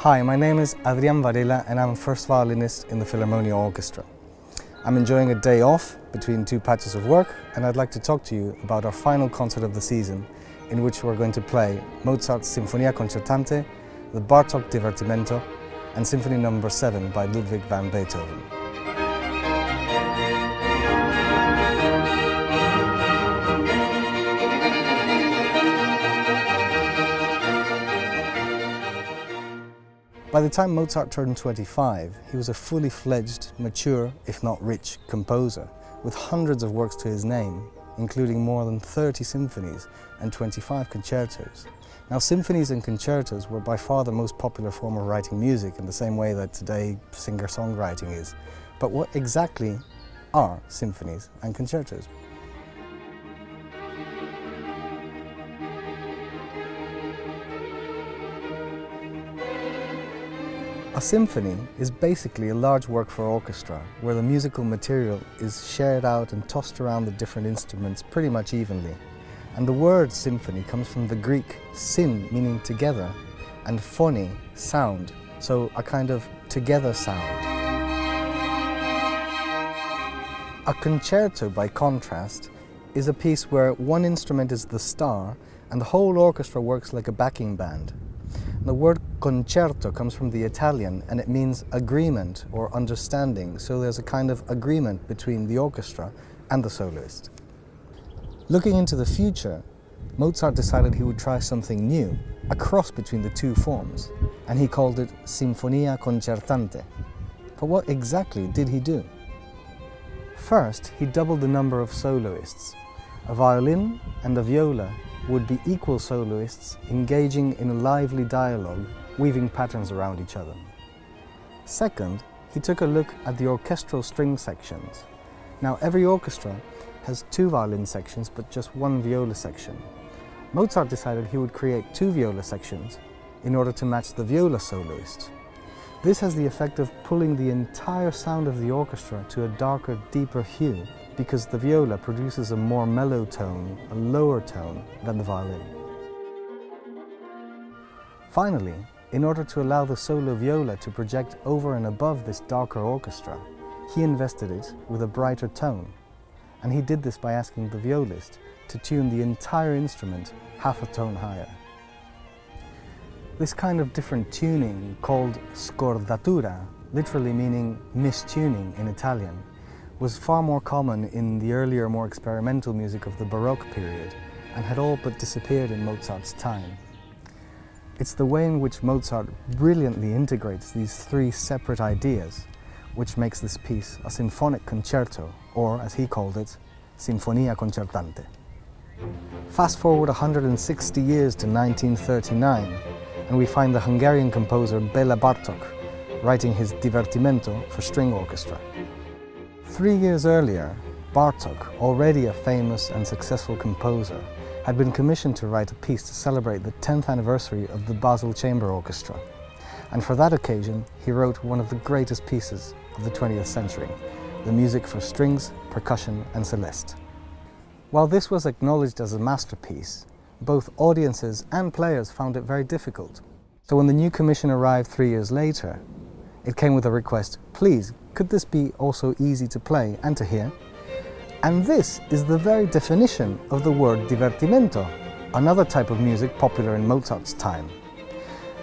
Hi, my name is Adrián Varela and I'm a first violinist in the Philharmonia Orchestra. I'm enjoying a day off between two patches of work and I'd like to talk to you about our final concert of the season, in which we're going to play Mozart's Sinfonia Concertante, the Bartók Divertimento and Symphony No. 7 by Ludwig van Beethoven. By the time Mozart turned 25, he was a fully fledged, mature, if not rich, composer, with hundreds of works to his name, including more than 30 symphonies and 25 concertos. Now, symphonies and concertos were by far the most popular form of writing music, in the same way that today singer-songwriting is. But what exactly are symphonies and concertos? A symphony is basically a large work for orchestra, where the musical material is shared out and tossed around the different instruments pretty much evenly. And the word symphony comes from the Greek syn, meaning together, and phony, sound, so a kind of together sound. A concerto, by contrast, is a piece where one instrument is the star and the whole orchestra works like a backing band. The word concerto comes from the Italian and it means agreement or understanding, so there's a kind of agreement between the orchestra and the soloist. Looking into the future, Mozart decided he would try something new, a cross between the two forms, and he called it Sinfonia Concertante. But what exactly did he do? First, he doubled the number of soloists. A violin and a viola would be equal soloists engaging in a lively dialogue, weaving patterns around each other. Second, he took a look at the orchestral string sections. Now, every orchestra has two violin sections but just one viola section. Mozart decided he would create two viola sections in order to match the viola soloist. This has the effect of pulling the entire sound of the orchestra to a darker, deeper hue, because the viola produces a more mellow tone, a lower tone, than the violin. Finally, in order to allow the solo viola to project over and above this darker orchestra, he invested it with a brighter tone. And he did this by asking the violist to tune the entire instrument half a tone higher. This kind of different tuning, called scordatura, literally meaning mistuning in Italian, was far more common in the earlier, more experimental music of the Baroque period and had all but disappeared in Mozart's time. It's the way in which Mozart brilliantly integrates these three separate ideas which makes this piece a symphonic concerto, or, as he called it, Sinfonia Concertante. Fast forward 160 years to 1939 and we find the Hungarian composer Béla Bartók writing his Divertimento for string orchestra. 3 years earlier, Bartók, already a famous and successful composer, had been commissioned to write a piece to celebrate the 10th anniversary of the Basel Chamber Orchestra. And for that occasion, he wrote one of the greatest pieces of the 20th century, the music for strings, percussion and celeste. While this was acknowledged as a masterpiece, both audiences and players found it very difficult. So when the new commission arrived 3 years later, it came with a request, please, could this be also easy to play and to hear? And this is the very definition of the word divertimento, another type of music popular in Mozart's time.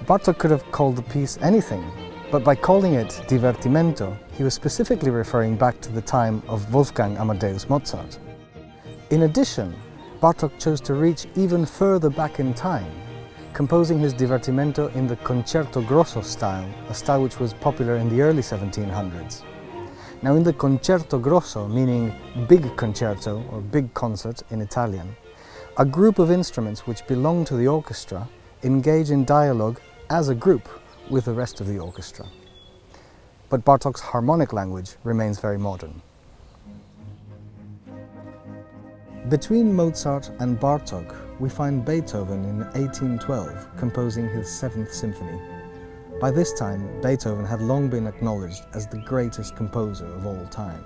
Bartók could have called the piece anything, but by calling it divertimento, he was specifically referring back to the time of Wolfgang Amadeus Mozart. In addition, Bartók chose to reach even further back in time, composing his divertimento in the concerto grosso style, a style which was popular in the early 1700s. Now, in the concerto grosso, meaning big concerto or big concert in Italian, a group of instruments which belong to the orchestra engage in dialogue as a group with the rest of the orchestra. But Bartók's harmonic language remains very modern. Between Mozart and Bartók, we find Beethoven in 1812 composing his 7th symphony. By this time, Beethoven had long been acknowledged as the greatest composer of all time.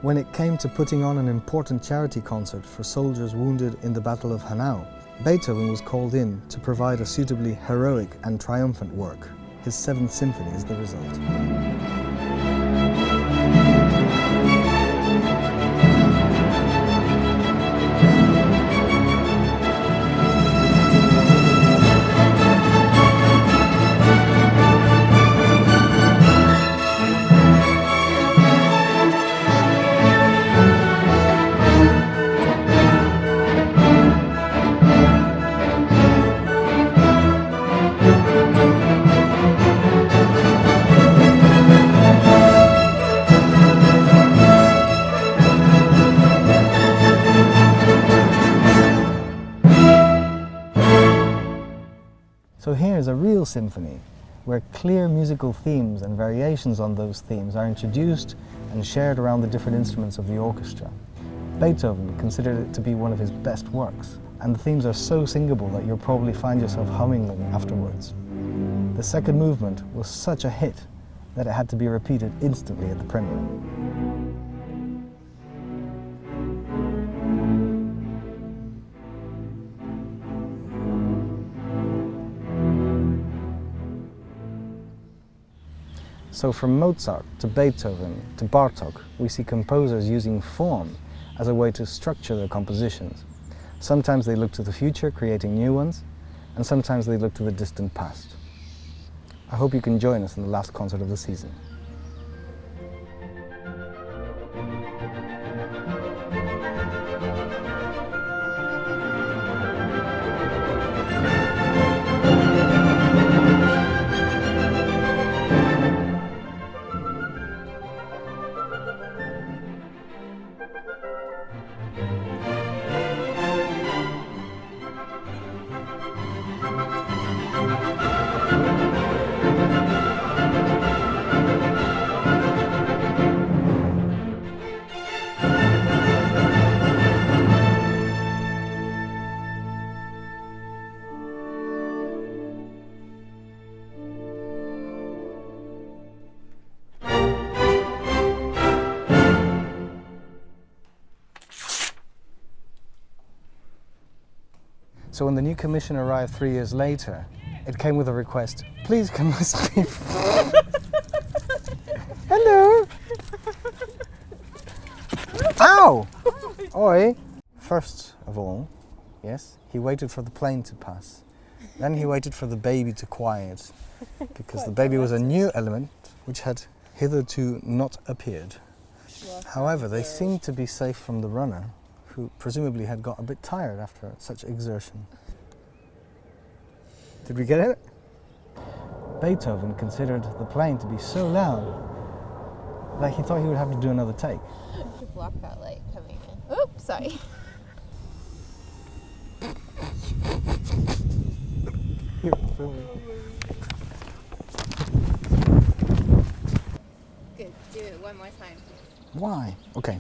When it came to putting on an important charity concert for soldiers wounded in the Battle of Hanau, Beethoven was called in to provide a suitably heroic and triumphant work. His Seventh Symphony is the result. So here is a real symphony, where clear musical themes and variations on those themes are introduced and shared around the different instruments of the orchestra. Beethoven considered it to be one of his best works, and the themes are so singable that you'll probably find yourself humming them afterwards. The second movement was such a hit that it had to be repeated instantly at the premiere. So from Mozart to Beethoven to Bartók, we see composers using form as a way to structure their compositions. Sometimes they look to the future, creating new ones, and sometimes they look to the distant past. I hope you can join us in the last concert of the season. So when the new commission arrived 3 years later, it came with a request, please can I speak? Hello! Ow! Oi! First of all, yes, he waited for the plane to pass. Then he waited for the baby to quiet, because the baby was a new element which had hitherto not appeared. However, they seemed to be safe from the runner, who presumably had got a bit tired after such exertion. Did we get it? Beethoven considered the playing to be so loud that he thought he would have to do another take. To block that light coming in. Oops, sorry. Good, do it one more time. Why? Okay.